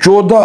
14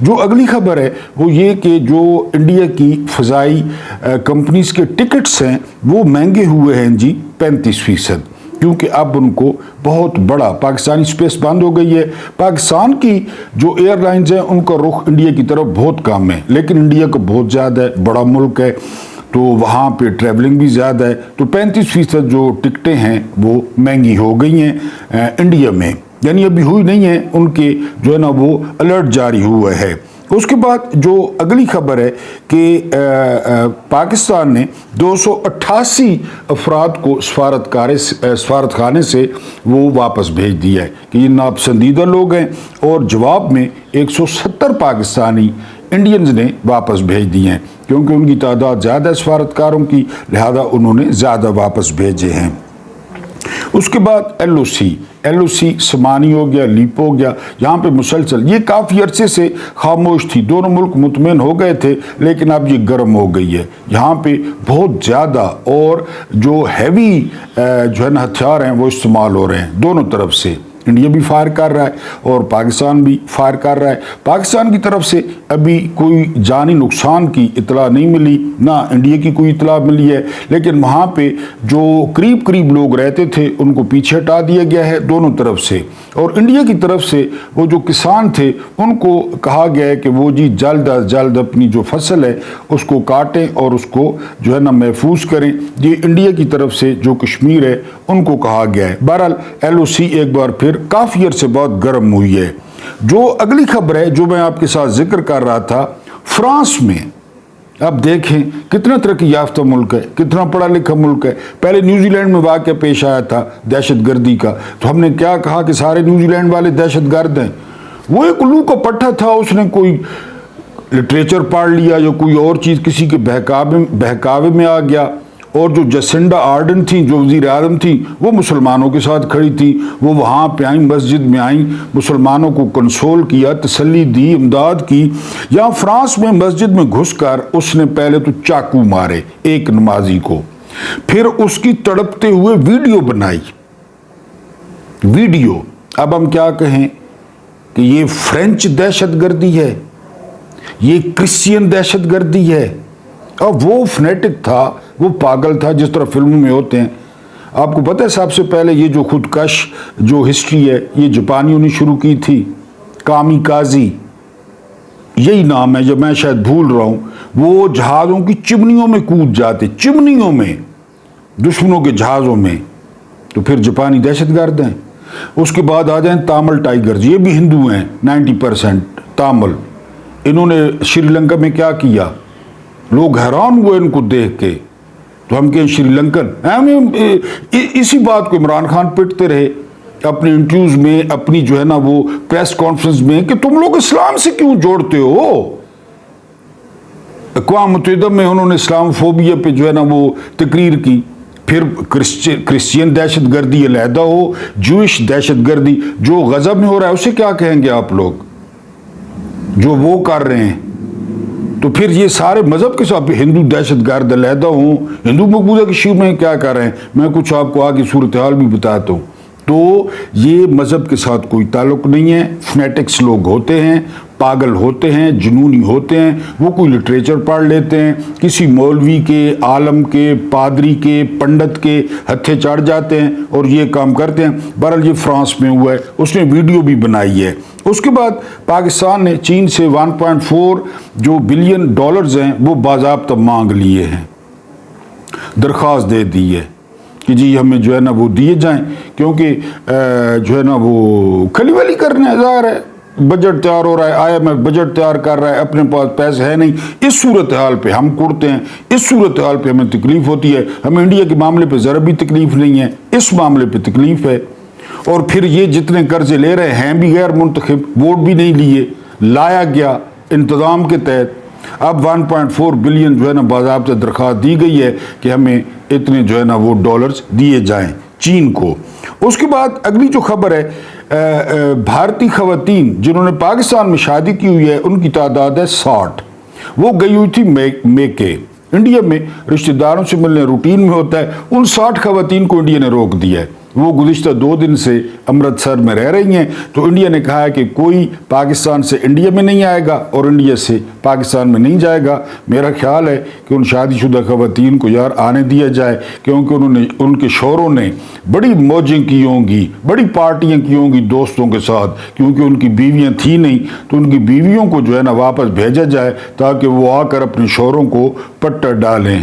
جو اگلی خبر ہے وہ یہ کہ جو انڈیا کی فضائی کمپنیز کے ٹکٹس ہیں وہ مہنگے ہوئے ہیں جی 35%، کیونکہ اب ان کو بہت بڑا پاکستانی سپیس بند ہو گئی ہے۔ پاکستان کی جو ایئر لائنز ہیں ان کا رخ انڈیا کی طرف بہت کم ہے، لیکن انڈیا کا بہت زیادہ ہے، بڑا ملک ہے تو وہاں پہ ٹریولنگ بھی زیادہ ہے، تو 35% جو ٹکٹیں ہیں وہ مہنگی ہو گئی ہیں انڈیا میں، یعنی ابھی ہوئی نہیں ہے، ان کے جو ہے نا وہ الرٹ جاری ہوا ہے۔ اس کے بعد جو اگلی خبر ہے کہ پاکستان نے 288 افراد کو سفارت خانے سے وہ واپس بھیج دیا ہے کہ یہ ناپسندیدہ لوگ ہیں، اور جواب میں 170 پاکستانی انڈینز نے واپس بھیج دیے ہیں، کیونکہ ان کی تعداد زیادہ ہے سفارتکاروں کی، لہذا انہوں نے زیادہ واپس بھیجے ہیں۔ اس کے بعد ایل او سی سمانی ہو گیا، لیپو ہو گیا، یہاں پہ مسلسل یہ کافی عرصے سے خاموش تھی، دونوں ملک مطمئن ہو گئے تھے، لیکن اب یہ گرم ہو گئی ہے، یہاں پہ بہت زیادہ اور جو ہیوی جو ہے نا ہتھیار ہیں وہ استعمال ہو رہے ہیں دونوں طرف سے، انڈیا بھی فائر کر رہا ہے اور پاکستان بھی فائر کر رہا ہے۔ پاکستان کی طرف سے ابھی کوئی جانی نقصان کی اطلاع نہیں ملی، نہ انڈیا کی کوئی اطلاع ملی ہے، لیکن وہاں پہ جو قریب لوگ رہتے تھے ان کو پیچھے ہٹا دیا گیا ہے دونوں طرف سے، اور انڈیا کی طرف سے وہ جو کسان تھے ان کو کہا گیا ہے کہ وہ جی جلد از جلد اپنی جو فصل ہے اس کو کاٹیں اور اس کو جو ہے نا محفوظ کریں۔ یہ انڈیا کی طرف سے جو کشمیر ہے ان کو کہا گیا ہے۔ بہرحال ایل او سی ایک بار پھر کافی عرصے بعد گرم ہوئی ہے۔ جو اگلی خبر ہے جو میں آپ کے ساتھ ذکر کر رہا تھا، فرانس میں اب دیکھیں کتنا ترقی یافتہ ملک ہے، کتنا پڑھا لکھا ملک ہے۔ پہلے نیوزی لینڈ میں واقعہ پیش آیا تھا دہشت گردی کا، تو ہم نے کیا کہا کہ سارے نیوزی لینڈ والے دہشت گرد ہیں۔ وہ ایک الو کا پٹھا تھا، اس نے کوئی لٹریچر پڑھ لیا یا کوئی اور چیز کسی کے بہکاوے میں آ گیا، اور جو جسنڈا آرڈن تھیں جو وزیر اعظم تھیں وہ مسلمانوں کے ساتھ کھڑی تھیں، وہ وہاں پہ آئیں، مسجد میں آئیں، مسلمانوں کو کنسول کیا، تسلی دی، امداد کی۔ یہاں فرانس میں مسجد میں گھس کر اس نے پہلے تو چاقو مارے ایک نمازی کو، پھر اس کی تڑپتے ہوئے ویڈیو بنائی۔ ویڈیو اب ہم کیا کہیں کہ یہ فرینچ دہشت گردی ہے، یہ کرسچین دہشت گردی ہے، اور وہ فنیٹک تھا، وہ پاگل تھا جس طرح فلموں میں ہوتے ہیں۔ آپ کو پتہ ہے سب سے پہلے یہ جو خودکش جو ہسٹری ہے یہ جاپانیوں نے شروع کی تھی، کامی کازی یہی نام ہے، جب میں شاید بھول رہا ہوں۔ وہ جہازوں کی چمنیوں میں کود جاتے، چمنیوں میں، دشمنوں کے جہازوں میں، تو پھر جاپانی دہشت گرد ہیں۔ اس کے بعد آ جائیں تامل ٹائیگرز، یہ بھی ہندو ہیں 90% تامل۔ انہوں نے شری لنکا میں کیا کیا، لوگ حیران ہوئے ان کو دیکھ کے، تو ہم کہیں شری لنکن، اسی بات کو عمران خان پٹتے رہے اپنے انٹرویوز میں، اپنی جو ہے نا وہ پریس کانفرنس میں، کہ تم لوگ اسلام سے کیوں جوڑتے ہو۔ اقوام متحدہ میں انہوں نے اسلام فوبیا پہ جو ہے نا وہ تقریر کی، پھر کرسچین دہشت گردی علیحدہ ہو، جوئش دہشت گردی جو غزہ میں ہو رہا ہے اسے کیا کہیں گے آپ لوگ، جو وہ کر رہے ہیں، تو پھر یہ سارے مذہب کے ساتھ ہندو دہشت گرد علیحدہ ہوں، ہندو مقبوضہ کشمیر میں کیا کر رہے ہیں، میں کچھ آپ کو آگے صورتحال بھی بتاتا ہوں۔ تو یہ مذہب کے ساتھ کوئی تعلق نہیں ہے، فنیٹکس لوگ ہوتے ہیں، پاگل ہوتے ہیں، جنونی ہوتے ہیں، وہ کوئی لٹریچر پڑھ لیتے ہیں، کسی مولوی کے، عالم کے، پادری کے، پنڈت کے ہتھے چڑھ جاتے ہیں اور یہ کام کرتے ہیں۔ بہرحال یہ فرانس میں ہوا ہے، اس نے ویڈیو بھی بنائی ہے۔ اس کے بعد پاکستان نے چین سے 1.4 جو بلین ڈالرز ہیں وہ باضابطہ مانگ لیے ہیں، درخواست دے دی ہے کہ جی ہمیں جو ہے نا وہ دیے جائیں، کیونکہ جو ہے نا وہ کھلی ولی کرنے ظاہر ہے، بجٹ تیار ہو رہا ہے، آئی ایم ایف بجٹ تیار کر رہا ہے، اپنے پاس پیسے ہے نہیں، اس صورتحال پہ ہم کرتے ہیں، اس صورتحال پہ ہمیں تکلیف ہوتی ہے، ہمیں انڈیا کے معاملے پہ ذرا بھی تکلیف نہیں ہے، اس معاملے پہ تکلیف ہے۔ اور پھر یہ جتنے قرضے لے رہے ہیں بھی غیر منتخب، ووٹ بھی نہیں لیے، لایا گیا انتظام کے تحت۔ اب 1.4 بلین جو ہے نا باضابطہ درخواست دی گئی ہے کہ ہمیں اتنے جو ہے نا وہ ڈالرز دیے جائیں چین کو۔ اس کے بعد اگلی جو خبر ہے، بھارتی خواتین جنہوں نے پاکستان میں شادی کی ہوئی ہے ان کی تعداد ہے 60۔ وہ گئی ہوئی تھی میکے، انڈیا میں رشتہ داروں سے ملنے روٹین میں ہوتا ہے، ان 60 خواتین کو انڈیا نے روک دیا ہے۔ وہ گزشتہ 2 دن سے امرتسر میں رہ رہی ہیں. تو انڈیا نے کہا ہے کہ کوئی پاکستان سے انڈیا میں نہیں آئے گا اور انڈیا سے پاکستان میں نہیں جائے گا. میرا خیال ہے کہ ان شادی شدہ خواتین کو یار آنے دیا جائے، کیونکہ ان کے شوہروں نے بڑی موجیں کی ہوں گی، بڑی پارٹیاں کی ہوں گی دوستوں کے ساتھ، کیونکہ ان کی بیویاں تھیں نہیں. تو ان کی بیویوں کو جو ہے نا واپس بھیجا جائے تاکہ وہ آ کر اپنے شوہروں کو پٹا ڈالیں.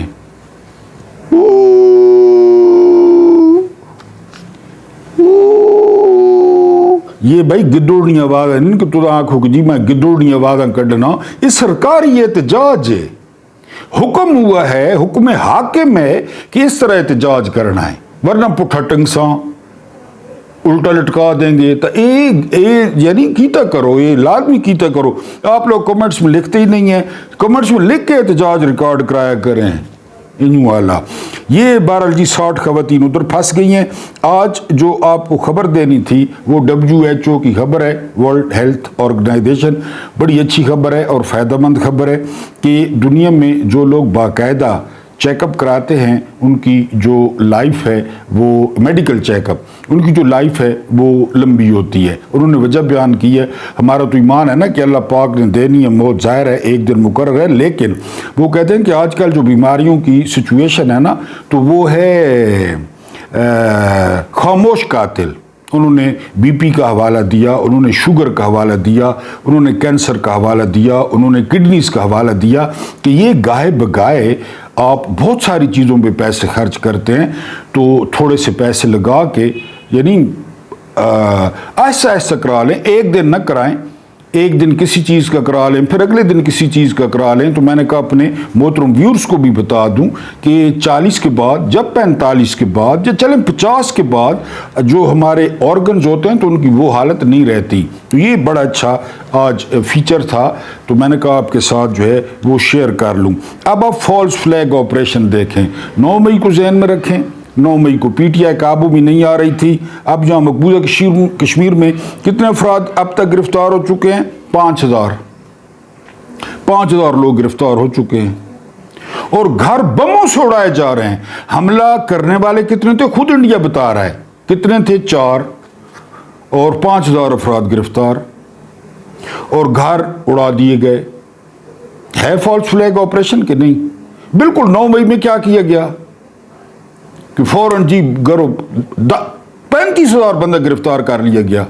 یہ بھائی گدوڑنی آواز ہے، نہیں کہ تو آنکھوں کی جی میں گدوڑنی آوازاں کڈنا. یہ سرکاری احتجاج ہے، حکم ہوا ہے، حکم حاکم ہے کہ اس طرح احتجاج کرنا ہے، ورنہ پٹھا ٹنگساں الٹا لٹکا دیں گے. تو یعنی کیتا کرو، یہ لازمی کیتا کرو. آپ لوگ کمنٹس میں لکھتے ہی نہیں ہیں، کمنٹس میں لکھ کے احتجاج ریکارڈ کرایا کریں. انہوں والا یہ بہرحال جی 60 خواتین ادھر پھنس گئی ہیں. آج جو آپ کو خبر دینی تھی وہ WHO کی خبر ہے، ورلڈ ہیلتھ آرگنائزیشن. بڑی اچھی خبر ہے اور فائدہ مند خبر ہے کہ دنیا میں جو لوگ باقاعدہ چیک اپ کراتے ہیں ان کی جو لائف ہے وہ میڈیکل چیک اپ، ان کی جو لائف ہے وہ لمبی ہوتی ہے. انہوں نے وجہ بیان کی ہے. ہمارا تو ایمان ہے نا کہ اللہ پاک نے دینی ہے موت، ظاہر ہے ایک دن مقرر ہے، لیکن وہ کہتے ہیں کہ آج کل جو بیماریوں کی سچویشن ہے نا تو وہ ہے خاموش قاتل. انہوں نے بی پی کا حوالہ دیا، انہوں نے شوگر کا حوالہ دیا، انہوں نے کینسر کا حوالہ دیا، انہوں نے کڈنیز کا حوالہ دیا کہ یہ گاہے بگائے آپ بہت ساری چیزوں پہ پیسے خرچ کرتے ہیں. تو تھوڑے سے پیسے لگا کے یعنی آہستہ آہستہ کرا لیں، ایک دن نہ کرائیں. ایک دن کسی چیز کا کرا لیں پھر اگلے دن کسی چیز کا کرا لیں. تو میں نے کہا اپنے محترم ویورز کو بھی بتا دوں کہ 40 کے بعد، جب 45 کے بعد، یا چلیں 50 کے بعد جو ہمارے آرگنز ہوتے ہیں تو ان کی وہ حالت نہیں رہتی. تو یہ بڑا اچھا آج فیچر تھا، تو میں نے کہا آپ کے ساتھ جو ہے وہ شیئر کر لوں. اب آپ فالس فلیگ آپریشن دیکھیں، 9 مئی کو ذہن میں رکھیں. 9 مئی کو پی ٹی آئی قابو میں نہیں آ رہی تھی. اب جہاں مقبوضہ کشمیر میں کتنے افراد اب تک گرفتار ہو چکے ہیں؟ 5000 لوگ گرفتار ہو چکے ہیں اور گھر بموں سے اڑائے جا رہے ہیں. حملہ کرنے والے کتنے تھے خود انڈیا بتا رہا ہے، کتنے تھے؟ 4 اور 5000 افراد گرفتار اور گھر اڑا دیے گئے. ہے فالس فلیگ آپریشن کہ نہیں؟ بالکل. 9 مئی میں کیا کیا گیا کہ فوراً جی 35,000 بندہ گرفتار کر لیا گیا.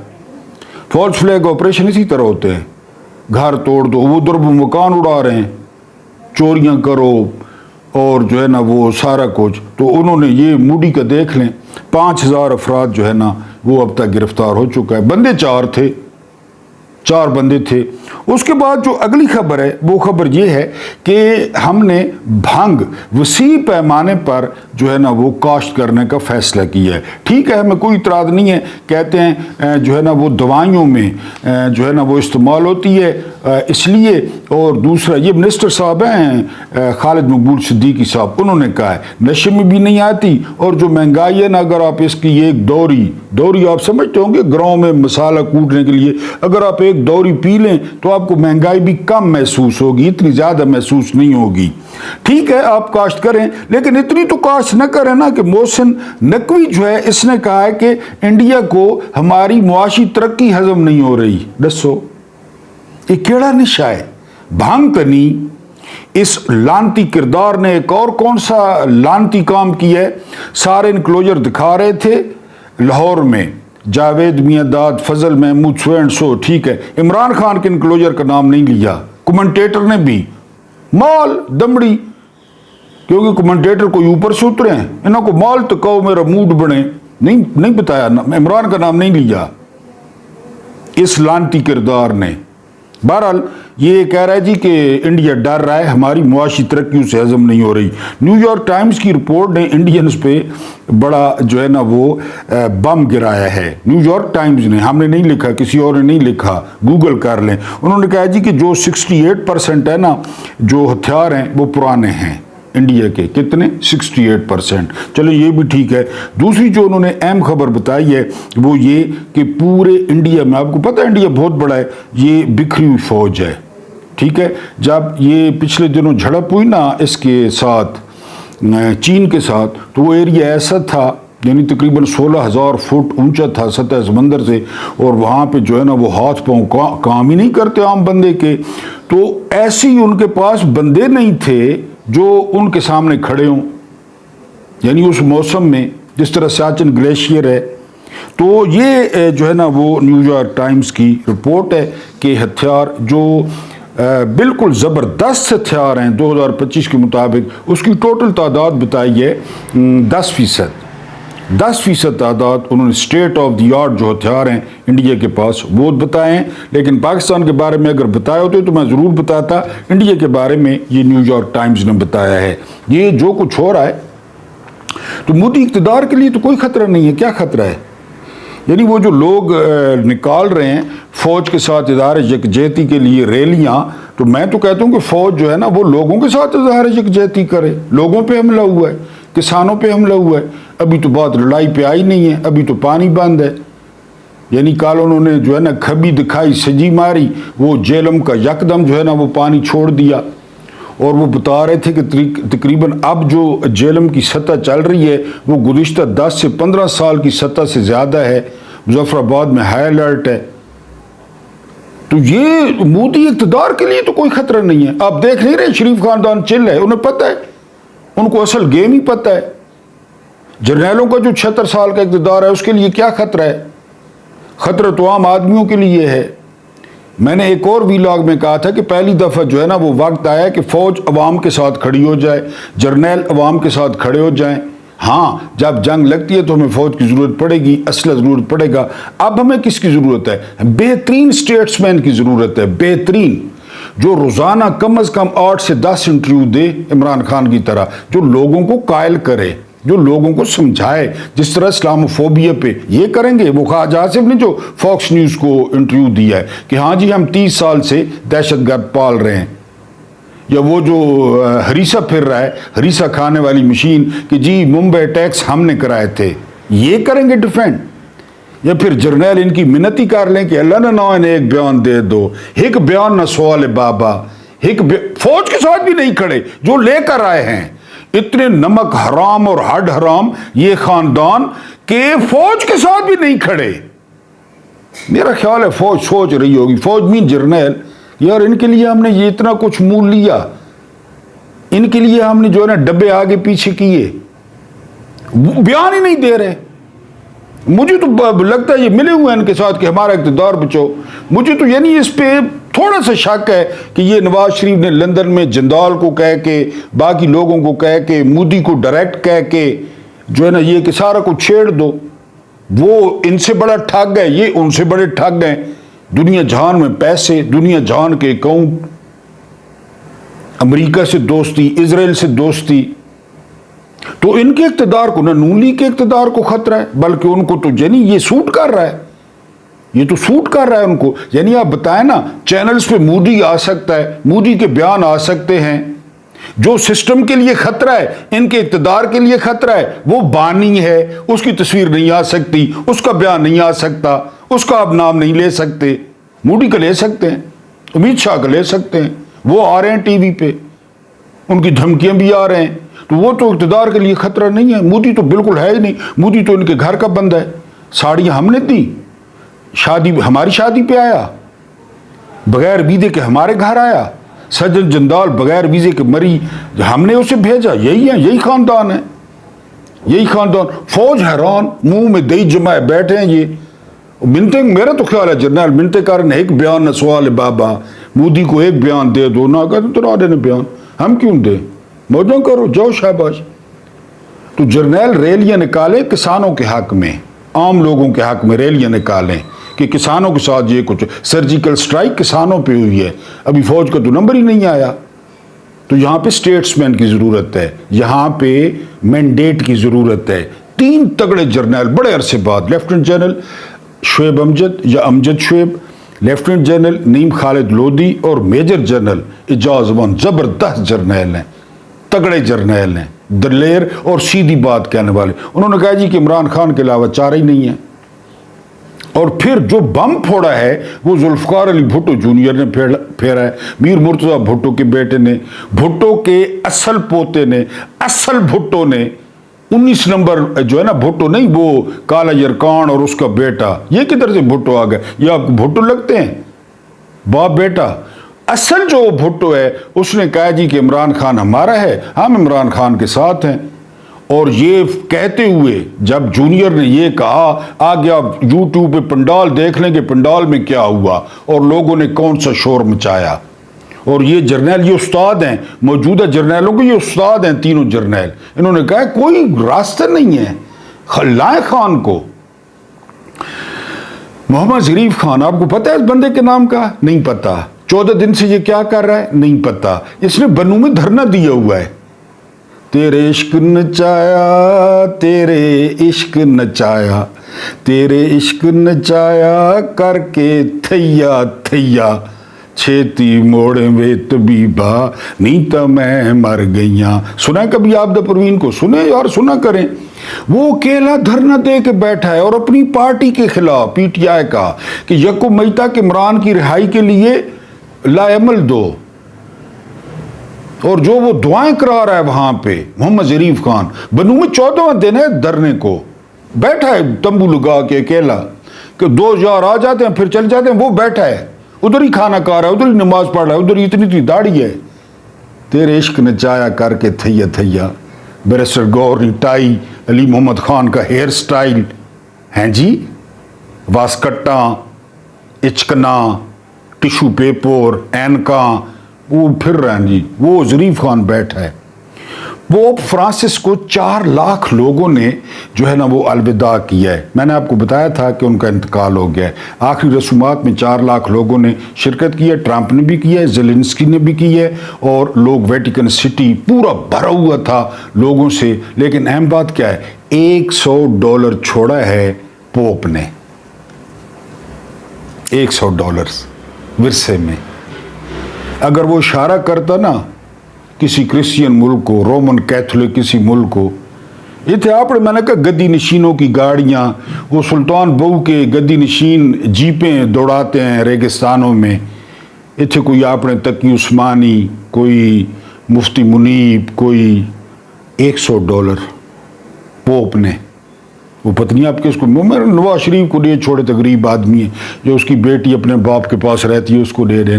فالس فلیگ آپریشن اسی طرح ہوتے ہیں، گھر توڑ دو، وہ ادھر مکان اڑا رہے ہیں، چوریاں کرو اور جو ہے نا وہ سارا کچھ. تو انہوں نے یہ موڈی کا دیکھ لیں، 5000 افراد جو ہے نا وہ اب تک گرفتار ہو چکا ہے. بندے 4 بندے تھے. اس کے بعد جو اگلی خبر ہے وہ خبر یہ ہے کہ ہم نے بھنگ وسیع پیمانے پر جو ہے نا وہ کاشت کرنے کا فیصلہ کیا ہے. ٹھیک ہے، ہمیں کوئی اعتراض نہیں ہے. کہتے ہیں جو ہے نا وہ دوائیوں میں جو ہے نا وہ استعمال ہوتی ہے اس لیے. اور دوسرا یہ منسٹر صاحب ہیں خالد مقبول صدیقی صاحب، انہوں نے کہا ہے نشے میں بھی نہیں آتی. اور جو مہنگائی ہے نا، اگر آپ اس کی ایک دوری آپ سمجھتے ہوں گے گراؤں میں مسالہ کوٹنے کے لیے، اگر آپ ایک دوری پی لیں تو آپ کو مہنگائی بھی کم محسوس ہوگی، اتنی زیادہ محسوس نہیں ہوگی. ٹھیک ہے آپ کاشت کریں، لیکن اتنی تو کاشت نہ کریں نا کہ محسن نقوی جو ہے اس نے کہا ہے کہ انڈیا کو ہماری معاشی ترقی ہضم نہیں ہو رہی. دسو یہ کیڑا نشا ہے؟ بھانگ تنی اس لانتی کردار نے ایک اور کون سا لانتی کام کیا ہے؟ سارے انکلوجر دکھا رہے تھے لاہور میں، جاوید میاں داد، فضل محمود، سو اینڈ سو. ٹھیک ہے، عمران خان کے انکلوجر کا نام نہیں لیا، کمنٹیٹر نے بھی مال دمڑی، کیونکہ کمنٹیٹر کوئی اوپر سے اترے ہیں، انہوں کو مال تو کہو میرا موڈ بنے، نہیں بتایا، عمران کا نام نہیں لیا اس لانتی کردار نے. بہرحال یہ کہہ رہا ہے جی کہ انڈیا ڈر رہا ہے، ہماری معاشی ترقی سے ہضم نہیں ہو رہی. نیو یارک ٹائمز کی رپورٹ نے انڈینز پہ بڑا جو ہے نا وہ بم گرایا ہے. نیو یارک ٹائمز نے، ہم نے نہیں لکھا، کسی اور نے نہیں لکھا، گوگل کر لیں. انہوں نے کہا جی کہ جو 68% ہے نا جو ہتھیار ہیں وہ پرانے ہیں انڈیا کے. کتنے؟ 68%. چلو یہ بھی ٹھیک ہے. دوسری جو انہوں نے اہم خبر بتائی ہے وہ یہ کہ پورے انڈیا میں، آپ کو پتہ ہے انڈیا بہت بڑا ہے، یہ بکھری ہوئی فوج ہے. ٹھیک ہے، جب یہ پچھلے دنوں جھڑپ ہوئی نا اس کے ساتھ چین کے ساتھ، تو وہ ایریا ایسا تھا یعنی تقریباً 16,000 فٹ اونچا تھا سطح سمندر سے، اور وہاں پہ جو ہے نا وہ ہاتھ پاؤں کام ہی نہیں کرتے عام بندے کے، تو ایسی ان کے پاس بندے نہیں تھے جو ان کے سامنے کھڑے ہوں، یعنی اس موسم میں جس طرح سیاچن گلیشیئر ہے۔ تو یہ جو ہے نا وہ نیو یارک ٹائمز کی رپورٹ ہے کہ ہتھیار جو بالکل زبردست ہتھیار ہیں 2025 کے مطابق، اس کی ٹوٹل تعداد بتائی ہے 10% تعداد انہوں نے اسٹیٹ آف دی آرٹ جو ہتھیار ہیں انڈیا کے پاس وہ بتائے ہیں۔ لیکن پاکستان کے بارے میں اگر بتائے ہوتے تو میں ضرور بتاتا، انڈیا کے بارے میں یہ نیو یارک ٹائمز نے بتایا ہے۔ یہ جو کچھ ہو رہا ہے تو مودی اقتدار کے لیے تو کوئی خطرہ نہیں ہے۔ کیا خطرہ ہے؟ یعنی وہ جو لوگ نکال رہے ہیں فوج کے ساتھ اظہار یکجہتی کے لیے ریلیاں، تو میں تو کہتا ہوں کہ فوج جو ہے نا وہ لوگوں کے ساتھ اظہار یکجہتی کرے۔ لوگوں پہ حملہ ہوا ہے، کسانوں پہ حملہ ہوا ہے، ابھی تو بات لڑائی پہ آئی نہیں ہے، ابھی تو پانی بند ہے۔ یعنی کل انہوں نے جو ہے نا کھبی دکھائی، سجی ماری، وہ جیلم کا یکدم جو ہے نا وہ پانی چھوڑ دیا، اور وہ بتا رہے تھے کہ تقریباً اب جو جیلم کی سطح چل رہی ہے وہ گزشتہ 10 سے 15 سال کی سطح سے زیادہ ہے۔ مظفر آباد میں ہائی الرٹ ہے۔ تو یہ مودی اقتدار کے لیے تو کوئی خطرہ نہیں ہے۔ آپ دیکھ نہیں رہے شریف خاندان چل ہے، انہیں پتہ ہے، ان کو اصل گیم ہی پتہ ہے۔ جرنیلوں کا جو 76 سال کا اقتدار ہے اس کے لیے کیا خطرہ ہے؟ خطرہ تو عام آدمیوں کے لیے ہے۔ میں نے ایک اور ویلاگ میں کہا تھا کہ پہلی دفعہ جو ہے نا وہ وقت آیا کہ فوج عوام کے ساتھ کھڑی ہو جائے، جرنیل عوام کے ساتھ کھڑے ہو جائیں۔ ہاں جب جنگ لگتی ہے تو ہمیں فوج کی ضرورت پڑے گی، اسلحہ ضرورت پڑے گا۔ اب ہمیں کس کی ضرورت ہے؟ بہترین اسٹیٹس مین کی ضرورت ہے، بہترین، جو روزانہ کم از کم 8 سے 10 انٹرویو دے عمران خان کی طرح، جو لوگوں کو قائل کرے، جو لوگوں کو سمجھائے۔ جس طرح اسلاموفوبیا پہ یہ کریں گے، وہ خواجہ آصف نے جو فاکس نیوز کو انٹرویو دیا ہے کہ ہاں جی ہم 30 سال سے دہشت گرد پال رہے ہیں، یا وہ جو ہریسہ پھر رہا ہے، ہریسہ کھانے والی مشین کہ جی ممبئی ٹیکس ہم نے کرائے تھے، یہ کریں گے ڈیفینڈ؟ یا پھر جرنیل ان کی منتی کر لیں کہ اللہ نہ ایک بیان دے دو، ایک بیان نہ سوال بابا، فوج کے ساتھ بھی نہیں کھڑے جو لے کر آئے ہیں۔ اتنے نمک حرام اور ہڈ حرام یہ خاندان کہ فوج کے ساتھ بھی نہیں کھڑے۔ میرا خیال ہے فوج سوچ رہی ہوگی، فوج میں جرنیل، یار ان کے لیے ہم نے یہ اتنا کچھ مول لیا، ان کے لیے ہم نے جو ہے نا ڈبے آگے پیچھے کیے، بیان ہی نہیں دے رہے۔ مجھے تو لگتا ہے یہ ملے ہوئے ہیں ان کے ساتھ کہ ہمارا اقتدار بچو۔ مجھے تو یعنی اس پہ تھوڑا سا شک ہے کہ یہ نواز شریف نے لندن میں جندال کو کہہ کے، باقی لوگوں کو کہہ کے، مودی کو ڈائریکٹ کہہ کے جو ہے نا یہ کہ سارا کو چھیڑ دو، وہ ان سے بڑا ٹھگ ہے، یہ ان سے بڑے ٹھگ ہیں۔ دنیا جہان میں پیسے، دنیا جہان کے اکاؤنٹ، امریکہ سے دوستی، اسرائیل سے دوستی، تو ان کے اقتدار کو، نہ نون لیگ کے اقتدار کو خطرہ ہے، بلکہ ان کو تو یعنی یہ سوٹ کر رہا ہے، یہ تو سوٹ کر رہا ہے ان کو۔ یعنی آپ بتائیں نا، چینلز پہ مودی آ سکتا ہے، مودی کے بیان آ سکتے ہیں، جو سسٹم کے لیے خطرہ ہے، ان کے اقتدار کے لیے خطرہ ہے، وہ بانی ہے، اس کی تصویر نہیں آ سکتی، اس کا بیان نہیں آ سکتا، اس کا آپ نام نہیں لے سکتے۔ مودی کا لے سکتے ہیں، امت شاہ کا لے سکتے ہیں، وہ آ رہے ہیں ٹی وی پہ، ان کی دھمکیاں بھی آ رہے ہیں، تو وہ تو اقتدار کے لیے خطرہ نہیں ہے۔ مودی تو بالکل ہے ہی نہیں، مودی تو ان کے گھر کا بندہ ہے۔ ساڑیاں ہم نے دی، شادی ہماری شادی پہ آیا، بغیر ویزے کے ہمارے گھر آیا، سجن جندال بغیر ویزے کے مری، ہم نے اسے بھیجا۔ یہی ہے، یہی خاندان ہے، یہی خاندان۔ فوج حیران، منہ میں دہی جمائے بیٹھے ہیں یہ منتے۔ میرا تو خیال ہے جرنیل منتے کارن ایک بیان نہ سوال بابا، مودی کو ایک بیان دے دو، نہ کہتے تو نہ دینے بیان، ہم کیوں دیں، موجوں کرو، جاؤ شاباش۔ تو جرنیل ریلیاں نکالے کسانوں کے حق میں، عام لوگوں کے حق میں ریلیاں نکالیں کہ کسانوں کے ساتھ یہ کچھ سرجیکل سٹرائک کسانوں پہ ہوئی ہے، ابھی فوج کا تو نمبر ہی نہیں آیا۔ تو یہاں پہ سٹیٹس مین کی ضرورت ہے، یہاں پہ مینڈیٹ کی ضرورت ہے۔ 3 تگڑے جرنیل بڑے عرصے بعد، لیفٹیننٹ جنرل شعیب امجد یا امجد شعیب، لیفٹیننٹ جنرل نیم خالد لودھی اور میجر جنرل اعجاز امان، زبردست جرنیل ہیں، تگڑے جرنیل ہیں، دلیر اور سیدھی بات کہنے والے۔ انہوں نے کہا جی کہ عمران خان کے علاوہ چارہ ہی نہیں ہے۔ اور پھر جو بم پھوڑا ہے وہ ذوالفقار علی بھٹو جونیئر نے پھیرا ہے، میر مرتضیٰ بھٹو کے بیٹے نے، بھٹو کے اصل پوتے نے، اصل بھٹو نے، 19 نمبر جو ہے نا بھٹو نہیں، وہ کالا یرکان اور اس کا بیٹا، یہ کدھر سے بھٹو آ گئے؟ یہ آپ کو بھٹو لگتے ہیں باپ بیٹا؟ اصل جو بھٹو ہے اس نے کہا جی کہ عمران خان ہمارا ہے، ہم عمران خان کے ساتھ ہیں، اور یہ کہتے ہوئے جب جونیئر نے یہ کہا، آگے آپ یوٹیوب پہ پنڈال دیکھ لیں کہ پنڈال میں کیا ہوا اور لوگوں نے کون سا شور مچایا۔ اور یہ جرنیل، یہ استاد ہیں، موجودہ جرنیلوں کے یہ استاد ہیں، تینوں جرنیل، انہوں نے کہا کوئی راستہ نہیں ہے، لائیں خان کو۔ محمد ظریف خان، آپ کو پتہ ہے اس بندے کے نام کا؟ نہیں پتا۔ 14 دن سے یہ کیا کر رہا ہے؟ نہیں پتا۔ اس نے بنو میں دھرنا دیا ہوا ہے، تیرے عشق نچایا، تیرے عشق نچایا، تیرے عشق نچایا کر کے تھیا تھیا، چھیتی موڑے وے طبیبا نیتا میں مر گئیاں۔ سنا کبھی آپ دا پروین کو؟ سنے یار، سنا کریں۔ وہ اکیلا دھرنا دے کے بیٹھا ہے اور اپنی پارٹی کے خلاف، پی ٹی آئی کا، کہ یکم مئی تک عمران کی رہائی کے لیے لائعمل دو، اور جو وہ دعائیں کرا رہا ہے وہاں پہ محمد ظریف خان، بنو میں 14واں دن ہے دھرنے کو، بیٹھا ہے تمبو لگا کے اکیلا، کہ 2000 آ جاتے ہیں پھر چل جاتے ہیں، وہ بیٹھا ہے ادھر ہی کھانا کھا رہا ہے، ادھر ہی نماز پڑھ رہا ہے، ادھر اتنی داڑھی ہے۔ تیرے عشق نچایا کر کے تھیا تھیا، بیرسٹر گورنی ٹائی، علی محمد خان کا ہیئر سٹائل ہیں جی، واسکٹاں، اچکنا، ٹشو پیپر، اینکاں، وہ پھر رہے ہیں جی۔ وہ ظریف خان بیٹھا ہے۔ پوپ فرانسس کو 4 لاکھ لوگوں نے جو ہے نا وہ الوداع کیا ہے۔ میں نے آپ کو بتایا تھا کہ ان کا انتقال ہو گیا ہے۔ آخری رسومات میں 4 لاکھ لوگوں نے شرکت کی ہے، ٹرمپ نے بھی کی ہے، زیلنسکی نے بھی کی ہے، اور لوگ ویٹیکن سٹی پورا بھرا ہوا تھا لوگوں سے۔ لیکن اہم بات کیا ہے، $100 چھوڑا ہے پوپ نے، $100 ورثے میں۔ اگر وہ اشارہ کرتا نا کسی کرسچین ملک کو، رومن کیتھولک کسی ملک کو، یہ تھے آپ نے، میں نے کہا گدی نشینوں کی گاڑیاں، وہ سلطان بہو کے گدی نشین جیپیں دوڑاتے ہیں ریگستانوں میں، یہ تھے کوئی آپ نے تقی عثمانی، کوئی مفتی منیب، کوئی $100 پوپ نے۔ وہ پتنی آپ کے اس کو، نواز شریف کو دے چھوڑے، غریب آدمی ہے، جو اس کی بیٹی اپنے باپ کے پاس رہتی ہے اس کو دے دیں،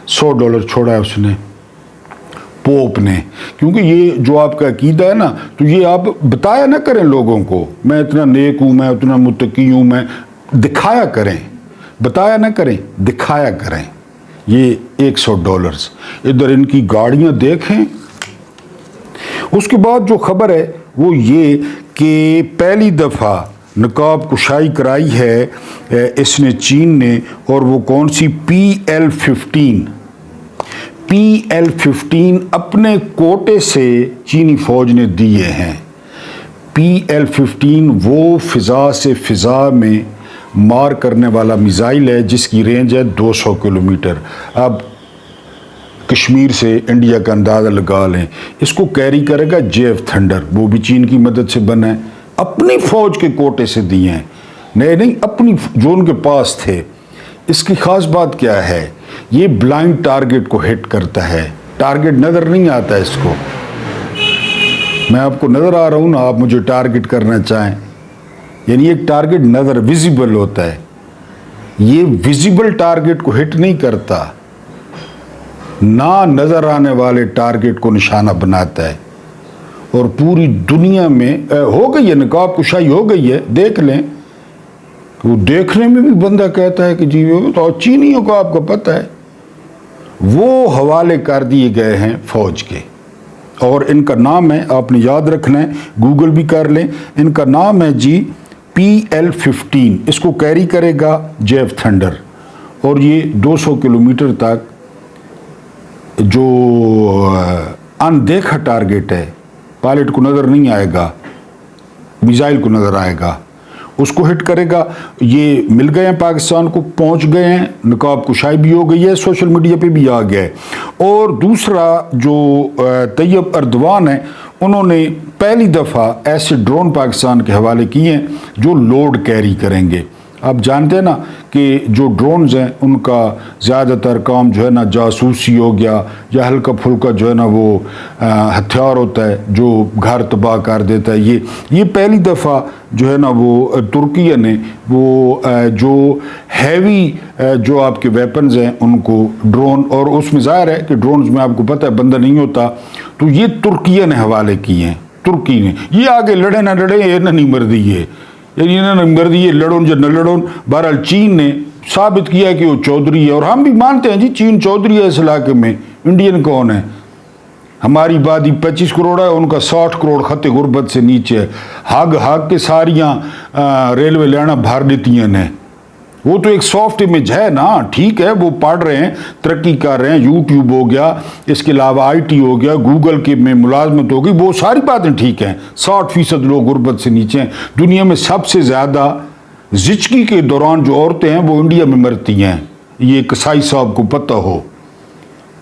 $100 چھوڑا ہے اس نے، پوپ نے۔ کیونکہ یہ جو آپ کا عقیدہ ہے نا، تو یہ آپ بتایا نہ کریں لوگوں کو، میں اتنا نیک ہوں، میں اتنا متقی ہوں، میں دکھایا کریں، بتایا نہ کریں، دکھایا کریں۔ یہ $100 ادھر ان کی گاڑیاں دیکھیں۔ اس کے بعد جو خبر ہے وہ یہ کہ پہلی دفعہ نقاب کشائی کرائی ہے اس نے چین نے، اور وہ کون سی؟ PL-15 اپنے کوٹے سے چینی فوج نے دیے ہیں۔ PL-15 وہ فضا سے فضا میں مار کرنے والا میزائل ہے جس کی رینج ہے 200 کلومیٹر۔ اب کشمیر سے انڈیا کا اندازہ لگا لیں، اس کو کیری کرے گا JF تھنڈر، وہ بھی چین کی مدد سے بنا ہے، اپنی فوج کے کوٹے سے دیے ہیں، نئے نہیں، اپنی جو ان کے پاس تھے۔ اس کی خاص بات کیا ہے، یہ بلائنڈ ٹارگٹ کو ہٹ کرتا ہے، ٹارگٹ نظر نہیں آتا اس کو۔ میں آپ کو نظر آ رہا ہوں نا، آپ مجھے ٹارگٹ کرنا چاہیں، یعنی ایک ٹارگٹ نظر ویزیبل ہوتا ہے، یہ ویزیبل ٹارگٹ کو ہٹ نہیں کرتا، نہ نظر آنے والے ٹارگٹ کو نشانہ بناتا ہے۔ اور پوری دنیا میں ہو گئی ہے نقاب کشائی، ہو گئی ہے، دیکھ لیں، وہ دیکھنے میں بھی بندہ کہتا ہے کہ جی تو چینیوں کو آپ کو پتہ ہے، وہ حوالے کر دیے گئے ہیں فوج کے، اور ان کا نام ہے، آپ نے یاد رکھنا ہے، گوگل بھی کر لیں، ان کا نام ہے جی PL-15، اس کو کیری کرے گا JF تھنڈر، اور یہ 200 کلومیٹر تک جو اندیکھا ٹارگٹ ہے، پائلٹ کو نظر نہیں آئے گا، میزائل کو نظر آئے گا، اس کو ہٹ کرے گا۔ یہ مل گئے ہیں پاکستان کو، پہنچ گئے ہیں، نقاب کشائی بھی ہو گئی ہے، سوشل میڈیا پہ بھی آ گیا ہے۔ اور دوسرا جو طیب اردوان ہیں، انہوں نے پہلی دفعہ ایسے ڈرون پاکستان کے حوالے کیے ہیں جو لوڈ کیری کریں گے۔ آپ جانتے ہیں نا کہ جو ڈرونز ہیں ان کا زیادہ تر کام جو ہے نا جاسوسی ہو گیا یا ہلکا پھلکا جو ہے نا وہ ہتھیار ہوتا ہے جو گھر تباہ کر دیتا ہے. یہ پہلی دفعہ جو ہے نا وہ ترکیہ نے وہ جو ہیوی جو آپ کے ویپنز ہیں ان کو ڈرون، اور اس میں ظاہر ہے کہ ڈرونز میں آپ کو پتہ ہے بندہ نہیں ہوتا، تو یہ ترکیہ نے حوالے کیے ہیں. ترکی نے یہ آگے لڑے نہ لڑے یہ نہ نہیں مردی ہے، یعنی انہوں نے مردی ہے لڑون یا نہ لڑون. بہرحال چین نے ثابت کیا کہ وہ چودھری ہے، اور ہم بھی مانتے ہیں جی چین چودھری ہے اس علاقے میں. انڈین کون ہے؟ ہماری آبادی 25 کروڑ ہے، ان کا 60 کروڑ خط غربت سے نیچے ہے. ہاگ کے ساریاں ریلوے لائنیں بھر دیتی ہیں. وہ تو ایک سافٹ امیج ہے نا، ٹھیک ہے وہ پڑھ رہے ہیں، ترقی کر رہے ہیں، یوٹیوب ہو گیا، اس کے علاوہ آئی ٹی ہو گیا، گوگل کے میں ملازمت ہوگی، وہ ساری باتیں ٹھیک ہیں. 60% لوگ غربت سے نیچے ہیں. دنیا میں سب سے زیادہ زچگی کے دوران جو عورتیں ہیں وہ انڈیا میں مرتی ہیں. یہ کسائی صاحب کو پتہ ہو.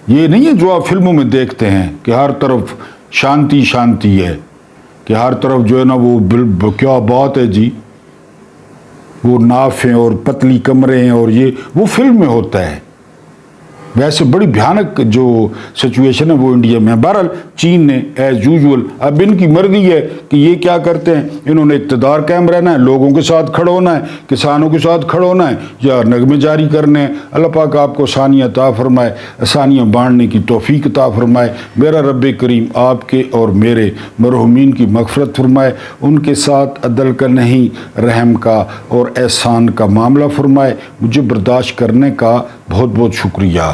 یہ نہیں ہے جو آپ فلموں میں دیکھتے ہیں کہ ہر طرف شانتی شانتی ہے، کہ ہر طرف جو ہے نا وہ کیا بات ہے جی، وہ ناف ہیں اور پتلی کمرے ہیں، اور یہ وہ فلم میں ہوتا ہے. ویسے بڑی بھیانک جو سچویشن ہے وہ انڈیا میں ہے. بہرحال چین نے ایز یوزول، اب ان کی مرضی ہے کہ یہ کیا کرتے ہیں، انہوں نے اقتدار قائم رہنا ہے، لوگوں کے ساتھ کھڑا ہونا ہے، کسانوں کے ساتھ کھڑا ہونا ہے، یا نغمے جاری کرنے ہیں. اللہ پاک آپ کو آسانیاں عطا فرمائے، آسانیاں بانٹنے کی توفیق عطا فرمائے. میرا رب کریم آپ کے اور میرے مرحومین کی مغفرت فرمائے، ان کے ساتھ عدل کا نہیں رحم کا اور احسان کا معاملہ فرمائے. مجھے برداشت کرنے کا بہت بہت شکریہ.